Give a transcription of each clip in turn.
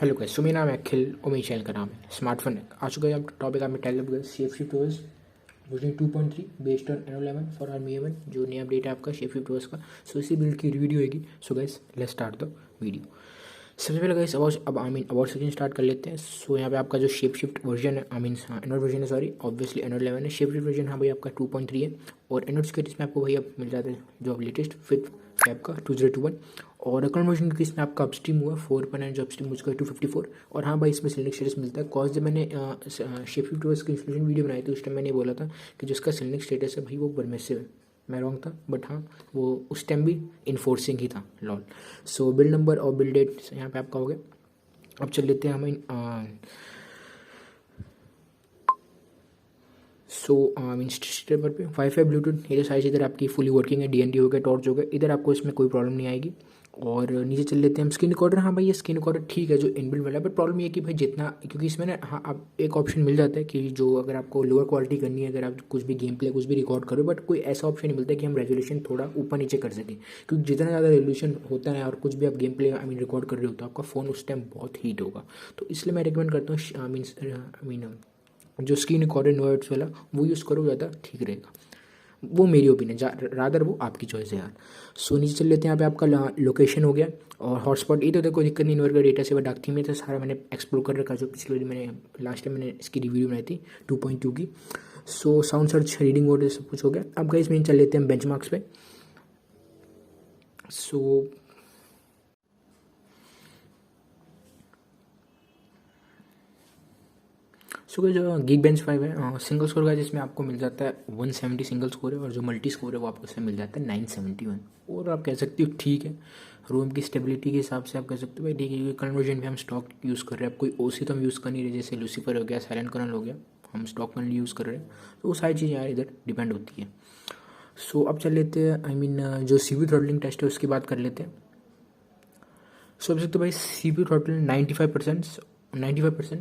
Hello guys, सो मेरा नाम है अखिल और मेरी चैनल का नाम है स्मार्टफोन है। आज का जो टॉपिक आपने टेलीग्राम पर shape shift OS version 2.3 based on N11 for army 11 जो नया अपडेट है आपका शेप शिफ्ट ओएस का। सो इसी बिल्ड की वीडियो होगी। So guys let's start the video. सबसे पहले गाइस अबाउट सेक्शन स्टार्ट कर लेते हैं। सो यहाँ पे आपका जो शेप शिफ्ट वर्जन है एनोड वर्जन है, सॉरी ऑब्वियसली N11 है। शेप शिफ्ट वर्जन हाँ भाई आपका 2.3 है और एनोड सिक्योरिटी में आपको भाई अब मिल जाता है जो लेटेस्ट फिफ्थ ऐप का 2021 और कन्वर्जन की इसमें आपका अपस्ट्रीम हुआ 4.9 जो अपस्ट्रीम मुझको 254 और हाँ भाई इसमें सिलेक्ट स्टेटस मिलता है। कॉज जब मैंने शेप शिफ्ट ओएस की इंस्टॉलेशन वीडियो बनाई थी उस टाइम मैंने बोला था कि जिसका सिलेक्ट स्टेटस है भाई वो परमिसिव है। मैं रॉन्ग था बट हाँ वो उस टाइम भी इन्फोर्सिंग ही था लॉल। सो बिल्ड नंबर और बिल्ड डेट यहाँ पे आपका हो गया। अब चल लेते हैं हमें स्टेपर पे वाईफाई ब्लूटूथ ये सारी चीज़ें आपकी फुली वर्किंग है। DND हो गया, टॉर्च हो गया, इधर आपको इसमें कोई प्रॉब्लम नहीं आएगी। और नीचे चल लेते हैं हम स्क्रीन रिकॉर्डर। हाँ भाई ये स्क्रीन रिकॉर्डर ठीक है जो इनबिल्ट वाला है, बट प्रॉब्लम ये है कि भाई जितना क्योंकि इसमें ना हाँ आप एक ऑप्शन मिल जाता है कि जो अगर आपको लोअर क्वालिटी करनी है, अगर आप कुछ भी गेम प्ले कुछ भी रिकॉर्ड करो, बट कोई ऐसा ऑप्शन नहीं मिलता कि हम रेजोल्यूशन थोड़ा ऊपर नीचे कर सकें। क्योंकि जितना ज़्यादा रेजोल्यूशन होता है और कुछ भी आप गेम प्ले रिकॉर्ड कर रहे हो तो आपका फ़ोन उस टाइम बहुत हीट होगा। तो इसलिए मैं रिकमेंड करता हूँ जो स्क्रीन रिकॉर्डर नोट्स वाला वो यूज़ करो, ज़्यादा ठीक रहेगा। वो मेरी ओपिनियन, रादर वो आपकी चॉइस है यार। सो नीचे चल लेते हैं। यहाँ पे आपका लोकेशन हो गया और हॉटस्पॉट ये तो कोई दिक्कत नहीं। इन्वर्टर का डेटा से डाक थी में तो सारा मैंने एक्सप्लोर कर रखा जो पिछली बार मैंने लास्ट टाइम मैंने इसकी रिव्यू बनाई थी 2.2 की। So sound search reading mode सब कुछ हो गया। अब गाइस में चल लेते हैं बेंचमार्क्स पे। सो जो गीक बेंच 5 है सिंगल स्कोर का जिसमें आपको मिल जाता है 170 सिंगल स्कोर है और जो मल्टी स्कोर है वो आपको उसमें मिल जाता है 971। और आप कह सकते हो ठीक है, रोम की स्टेबिलिटी के हिसाब से आप कह सकते हो भाई ठीक है। क्योंकि कन्वर्जन में हम स्टॉक यूज़ कर रहे हैं, अब कोई OC तो हम यूज़ कर नहीं रहे, जैसे लूसीफर हो गया, साइलेंट कर्नल हो गया, हम स्टॉक कर्नल यूज़ कर रहे हैं। तो वो सारी चीज़ें यार इधर डिपेंड होती है। सो अब चल लेते हैं जो CPU थ्रॉटलिंग टेस्ट है उसकी बात कर लेते हैं। सबसे तो भाई CPU throttle 95%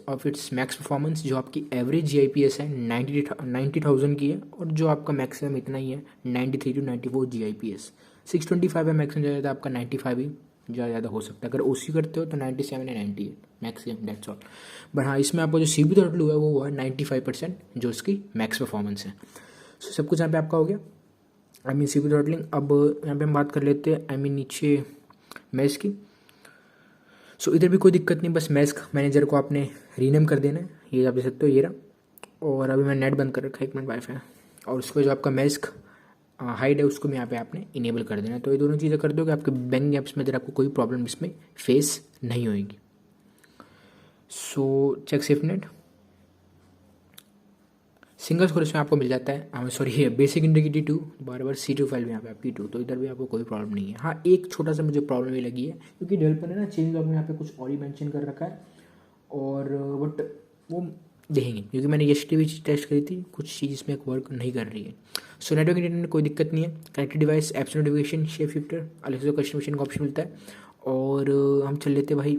of its max performance जो आपकी एवरेज GIPS है 90,000 की है और जो आपका मैक्सिमम इतना ही है 93 to 94 GIPS। 625 है मैक्सिमम, ज़्यादा आपका 95 ही ज़्यादा हो सकता है। अगर OC करते हो तो 97 या 90 है मैक्सिमम, दैट्स ऑल। बट हाँ इसमें आपको जो CPU थ्रॉटल हुआ है वो हुआ 95% जो उसकी मैक्स परफॉर्मेंस है। सो सब कुछ यहाँ पे आपका हो गया CPU थ्रॉटलिंग। अब यहाँ पे हम बात कर लेते हैं नीचे मैच की। सो इधर भी कोई दिक्कत नहीं, बस मैस्क मैनेजर को आपने रीनेम कर देना है, ये आप देख सकते हो ये रहा। और अभी मैं नेट बंद कर रखा है 1 मिनट वाईफाई, और उसको जो आपका मैस्क हाइड है उसको भी यहाँ पे आपने इनेबल कर देना है। तो ये दोनों चीज़ें कर दोगे आपके बैंकिंग ऐप्स में इधर आपको कोई प्रॉब्लम इसमें फेस नहीं होगी। So check safe net single score इसमें आपको मिल जाता है, सॉरी बेसिक इंटीग्रिटी 2 बार C2 फाइल में यहाँ पे आपकी 2, तो इधर भी आपको कोई प्रॉब्लम नहीं है। हाँ एक छोटा सा मुझे प्रॉब्लम ये लगी है क्योंकि डेवलपर ने ना चेंज लॉग में यहाँ पे कुछ और ही मेंशन कर रखा है और बट वो देखेंगे क्योंकि मैंने yesterday भी टेस्ट करी थी, कुछ चीज़ इसमें वर्क नहीं कर रही है। सो नेटवर्क इंटरनेट में कोई दिक्कत नहीं है। Connected device apps notification shape shifter अलग से कस्टमाइजेशन का ऑप्शन मिलता है। और हम चल लेते हैं भाई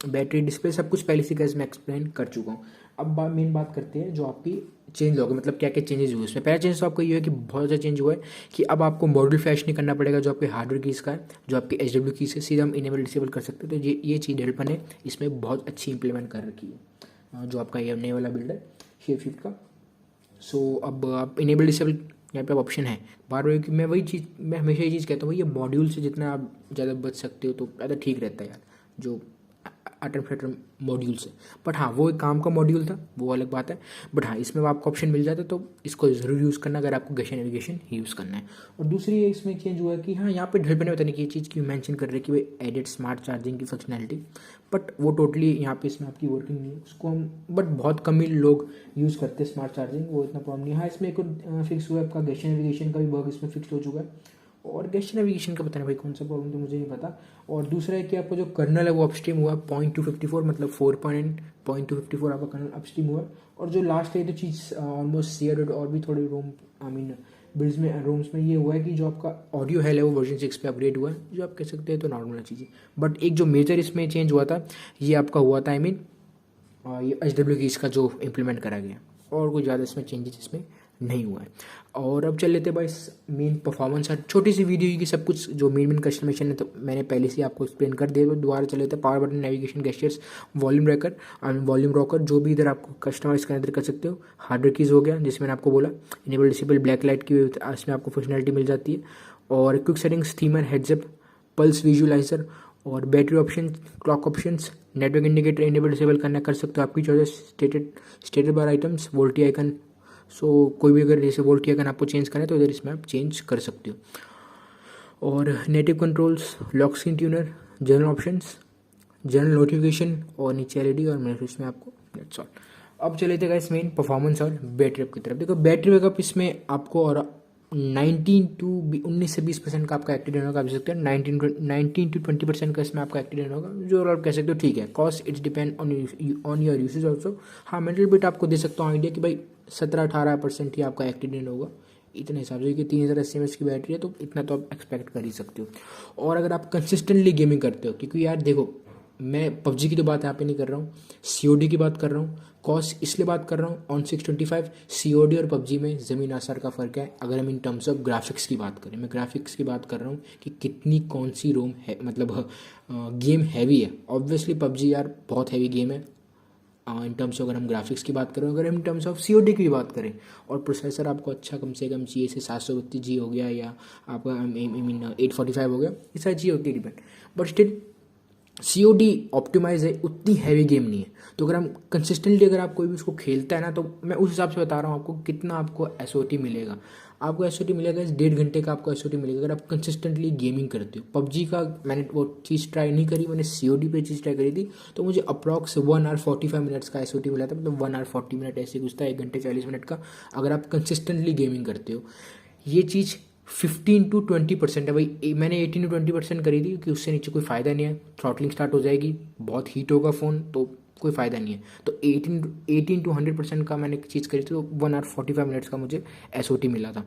बैटरी डिस्प्ले सब कुछ पहले से कैसे मैं एक्सप्लेन कर चुका हूँ। अब मेन बात करते हैं जो आपकी चेंज होगा, मतलब क्या क्या चेंजेस हुए इसमें। पहला चेंज तो आपका ये है कि बहुत ज़्यादा चेंज हुआ है कि अब आपको मॉड्यूल फ्लैश नहीं करना पड़ेगा जो आपके हार्डवेयर कीज़ का है, जो आपकी HW की से सीधा हम इनेबल डिसेबल कर सकते हैं। तो ये चीज़ डेवलपर ने इसमें बहुत अच्छी इंप्लीमेंट कर रखी है जो आपका ये नए वाला बिल्ड है शेप शिफ्ट का। सो अब आप इनेबल डिसेबल यहाँ पे ऑप्शन है। बार बार मैं वही चीज़ मैं हमेशा ये चीज़ कहता हूँ, ये मॉड्यूल से जितना आप ज़्यादा बच सकते हो तो ज़्यादा ठीक रहता है यार, जो अटम फ्लटर मॉड्यूल से। बट हाँ वो एक काम का मॉड्यूल था, वो अलग बात है। बट हाँ इसमें आपको ऑप्शन मिल जाता है तो इसको ज़रूर यूज़ करना अगर आपको गैशन नेविगेशन यूज़ करना है। और दूसरी इसमें चेंज हुआ है कि हाँ यहाँ पे डेवलपर ने पता नहीं कि ये चीज़ क्यों मेंशन कर रहे हैं कि भाई एडिट स्मार्ट चार्जिंग की फंक्शनैलिटी, बट वो टोटली यहाँ पे इसमें आपकी वर्किंग नहीं है उसको हम, बट बहुत कम ही लोग यूज़ करते हैं स्मार्ट चार्जिंग, वो इतना प्रॉब्लम नहीं है। हाँ इसमें एक फिक्स हुआ है आपका गैशन नेविगेशन का भी बग इसमें फिक्स हो चुका है और गैशन नेविगेशन का पता नहीं भाई कौन सा प्रॉब्लम तो मुझे नहीं पता। और दूसरा है कि आपका जो कर्नल है वो अपस्ट्रीम हुआ 0.254 मतलब 4.254 आपका कर्नल अपस्ट्रीम हुआ। और जो लास्ट है तो चीज़ ऑलमोस्ट शेयर और भी थोड़ी बिल्ड्स में रोम्स में ये हुआ है कि जो आपका ऑडियो हेल है वो वर्जन 6 पे अपग्रेड हुआ है, जो आप कह सकते हैं तो नॉर्मल चीज़ है। बट एक जो मेजर इसमें चेंज हुआ था ये आपका हुआ था ये HW की इसका जो इम्प्लीमेंट करा गया, और कोई ज़्यादा इसमें चेंजेस इसमें नहीं हुआ है। और अब चल लेते हैं भाई मेन परफॉर्मेंस। छोटी सी वीडियो की सब कुछ जो मेन कस्टमाइजेशन है तो मैंने पहले से आपको एक्सप्लेन कर दिया। तो दोबारा चल लेते हैं power button, navigation, gestures, volume breaker, volume rocker, जो भी इधर आपको कस्टमाइज करना इधर कर सकते हो। हार्डवेयर कीज़ हो गया जिसमें मैंने आपको बोला, इनेबल डिसेबल ब्लैक लाइट की इसमें आपको फंक्शनलिटी मिल जाती है। और quick settings, themer, heads up, pulse visualizer और battery option, clock options, network indicator enable disable करना कर सकते हो आपकी choice. Status bar items, volte icon, so कोई भी अगर जैसे वोल्टी आइकन आपको चेंज करना है तो इधर इसमें आप चेंज कर सकते हो। और native controls, lock screen tuner, general options, general notification और नीचे एलईडी और मैसेज में आपको, दैट्स ऑल। अब चले थे गाइस मेन परफॉर्मेंस और बैटरी अप की तरफ। देखो बैटरी बैकअप इसमें आपको और 19 से 20% का आपका एक्टिव होगा, आप देख सकते हैं 19 to 20% का इसमें आपका एक्टिव होगा, जो आप कह सकते हो ठीक है। Cost it's depend on your usage also. हाँ मेंटल बिट आपको दे सकता हूँ आइडिया कि भाई 17-18% ही आपका एक्टिव होगा इतने हिसाब से, कि 3000 mAh की बैटरी है तो इतना तो आप एक्सपेक्ट कर ही सकते हो। और अगर आप कंसिस्टेंटली गेमिंग करते हो, क्योंकि यार देखो मैं पबजी की तो बात यहाँ पे नहीं कर रहा हूँ, सीओडी की बात कर रहा हूँ। कॉस्ट इसलिए बात कर रहा हूँ ऑन 625, सीओडी और पबजी में ज़मीन आसमान का फ़र्क है। अगर हम इन टर्म्स ऑफ ग्राफिक्स की बात करें, मैं ग्राफिक्स की बात कर रहा हूँ कि कितनी कौन सी रोम है, मतलब गेम हैवी है। ऑब्वियसली पबजी यार बहुत हैवी गेम है इन टर्म्स ऑफ, अगर हम ग्राफिक्स की बात करें, अगर हम इन टर्म्स ऑफ सीओडी की बात करें, और प्रोसेसर आपको अच्छा कम से कम चाहिए, से 732G हो गया या आपका आई मीन 845 हो गया, ये सारी चीज़ें होती है depend. But still COD optimise है, उतनी हैवी गेम नहीं है। तो अगर हम कंसिस्टेंटली अगर आप कोई भी उसको खेलता है ना, तो मैं उस हिसाब से बता रहा हूँ आपको कितना आपको एसओटी मिलेगा। आपको एसओटी मिलेगा 1.5 घंटे का आपको एसओटी मिलेगा अगर आप कंसिस्टेंटली गेमिंग करते हो। पबजी का मैंने वो चीज़ ट्राई नहीं करी, मैंने सीओडी पे चीज़ ट्राई करी थी, तो मुझे अप्रॉक्स 1 hour 45 minutes का एसओटी मिला था, मतलब 1 hour 40 minute ऐसे कुछ था, 1 घंटे 40 मिनट का, अगर आप कंसिस्टेंटली गेमिंग करते हो। ये चीज़ 15 to 20% है भाई, मैंने 18 to 20% करी थी क्योंकि उससे नीचे कोई फ़ायदा नहीं है, थ्रॉटलिंग स्टार्ट हो जाएगी, बहुत हीट होगा फ़ोन, तो कोई फ़ायदा नहीं है। तो 18 to 100% का मैंने चीज़ करी थी, तो 1 hour 45 minutes का मुझे एसओटी मिला था।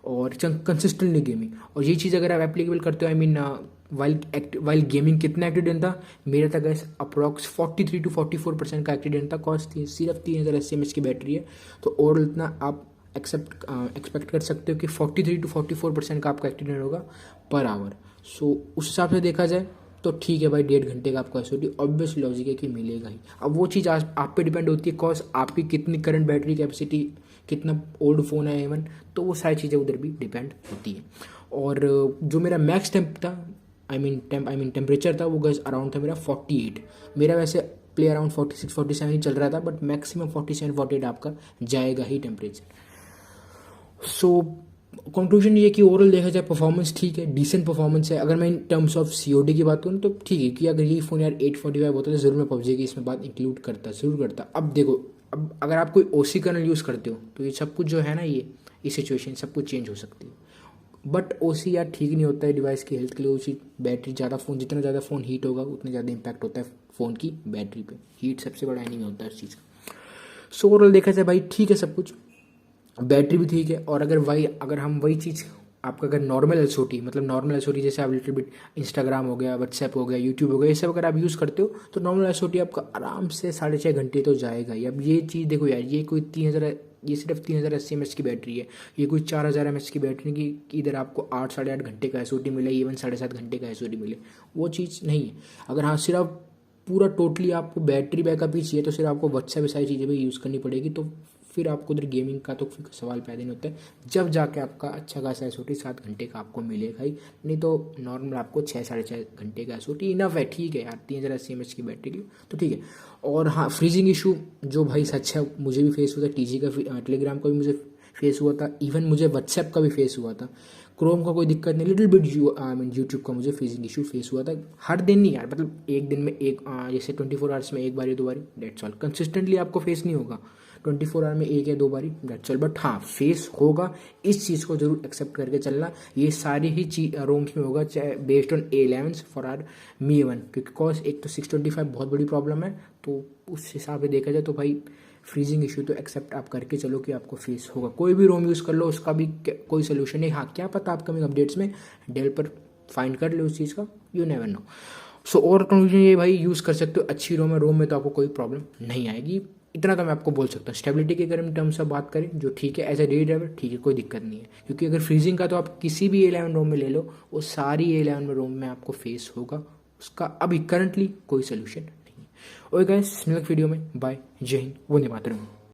और कंसिस्टेंटली गेमिंग, और ये चीज़ अगर आप एप्लीकेबल करते हो, आई मीन वाइल गेमिंग कितना एक्टिव था मेरा था गैस अप्रॉक्स 43 to 44% का एक्टिव था। कॉस्ट थी सिर्फ 3000 mAh की बैटरी है, तो ओवरऑल इतना आप एक्सपेक्ट कर सकते हो कि 43 to 44% का आपका एक्टिव होगा पर आवर। सो उस हिसाब से देखा जाए तो ठीक है भाई, 1.5 घंटे का आपको एसओटी ऑब्वियस लॉजिक है कि मिलेगा ही। अब वो चीज़ आप पे डिपेंड होती है, कॉस्ट आपकी कितनी करंट बैटरी कैपेसिटी, कितना ओल्ड फ़ोन है इवन, तो वो सारी चीज़ें उधर भी डिपेंड होती है। और जो मेरा मैक्स टेम्प था, आई मीन टेम्परेचर था, वो गैस अराउंड था मेरा 48। मेरा वैसे प्ले अराउंड 46-47 ही चल रहा था, बट मैक्सिमम 47-48 आपका जाएगा ही टेम्परेचर। सो कंक्लूजन ये कि ओवरऑल देखा जाए परफॉर्मेंस ठीक है, डिसेंट परफॉर्मेंस है। अगर मैं इन टर्म्स ऑफ सीओडी की बात करूँ तो ठीक है, कि अगर ये फ़ोन यार 845 होता तो ज़रूर मैं पबजी की इसमें बात इंक्लूड करता, ज़रूर करता। अब देखो, अब अगर आप कोई ओसी कर्नल यूज़ करते हो तो ये सब कुछ जो है ना, ये सिचुएशन सब कुछ चेंज हो सकती है। बट ओसी यार ठीक नहीं होता है डिवाइस की हेल्थ के लिए। ओसी बैटरी ज़्यादा फ़ोन, जितना ज़्यादा फ़ोन हीट होगा उतने ज़्यादा इंपैक्ट होता है फ़ोन की बैटरी पे। हीट सबसे बड़ा एनिमी होता है इस चीज़ का। सो ओवरऑल देखा जाए भाई ठीक है सब कुछ, बैटरी भी ठीक है। और अगर हम वही चीज़ आपका अगर नॉर्मल एसओटी, मतलब नॉर्मल एसओटी जैसे आप लिटिल बिट इंस्टाग्राम हो गया, व्हाट्सएप हो गया, यूट्यूब हो गया, ये सब अगर आप यूज़ करते हो तो नॉर्मल एसओटी आपका आराम से 6.5 घंटे तो जाएगा ही। अब ये चीज़ देखो यार, ये कोई 3000, ये सिर्फ 3000 mAh की बैटरी है, ये कोई 4000 mAh की बैटरी की इधर आपको 8-8.5 घंटे का एसओटी मिले, इवन 7.5 घंटे का एसओटी मिले, वो चीज़ नहीं है। अगर हाँ सिर्फ पूरा टोटली आपको बैटरी बैकअप ही चाहिए तो सिर्फ आपको व्हाट्सएप सारी चीज़ें भी यूज़ करनी पड़ेगी, तो फिर आपको उधर गेमिंग का तो फिर सवाल पैदा नहीं होता है। जब जाके आपका अच्छा खासा एसओटी 7 घंटे का आपको मिलेगा ही, नहीं तो नॉर्मल आपको 6-6.5 घंटे का एसओटी इनफ है। ठीक है यार, 3000 mAh की बैटरी के लिए तो ठीक है। और हाँ फ्रीजिंग इशू जो भाई सच है, मुझे भी फेस हुआ था, टीजी का टेलीग्राम का भी मुझे फेस हुआ था, इवन मुझे व्हाट्सएप का भी फेस हुआ था। क्रोम का कोई दिक्कत नहीं, little bit I mean YouTube का मुझे फ्रीजिंग इशू फेस हुआ था। हर दिन नहीं यार, मतलब एक दिन में एक जैसे 24 आवर्स में एक बारी 2 बारी, डेट्स ऑल। कंसिस्टेंटली आपको फेस नहीं होगा 24 आवर में 1 या 2 बारी, डेट्स ऑल। बट हाँ फेस होगा, इस चीज़ को जरूर एक्सेप्ट करके चलना। ये सारी ही चीज रोम्स में होगा, चाहे बेस्ड ऑन A11 फॉर आर मी 1, क्योंकि कॉज एक तो 625 बहुत बड़ी प्रॉब्लम है, तो उस हिसाब से देखा जाए तो भाई फ्रीजिंग इशू तो एक्सेप्ट आप करके चलो कि आपको फेस होगा। कोई भी रोम यूज़ कर लो, उसका भी कोई सोल्यूशन नहीं। हाँ क्या पता अपकमिंग अपडेट्स में डेल पर फाइंड कर लो उस चीज़ का, यू नेवर नो। सो और कंक्लूजन ये भाई, यूज़ कर सकते हो, अच्छी रोम है, रोम में तो आपको कोई प्रॉब्लम नहीं आएगी। इतना तो मैं आपको बोल सकता हूँ। स्टेबिलिटी के अगर हम टर्म्स से बात करें, जो ठीक है एज ए डेली ड्राइवर ठीक है, कोई दिक्कत नहीं है, क्योंकि अगर फ्रीजिंग का तो आप किसी भी A11 रोम में ले लो, वो सारी A11 रोम में आपको फेस होगा, उसका अभी करंटली कोई सोल्यूशन नहीं है। ओके गाइस, मिलते वीडियो में, बाय, जय हिंद, वंदे मातरम।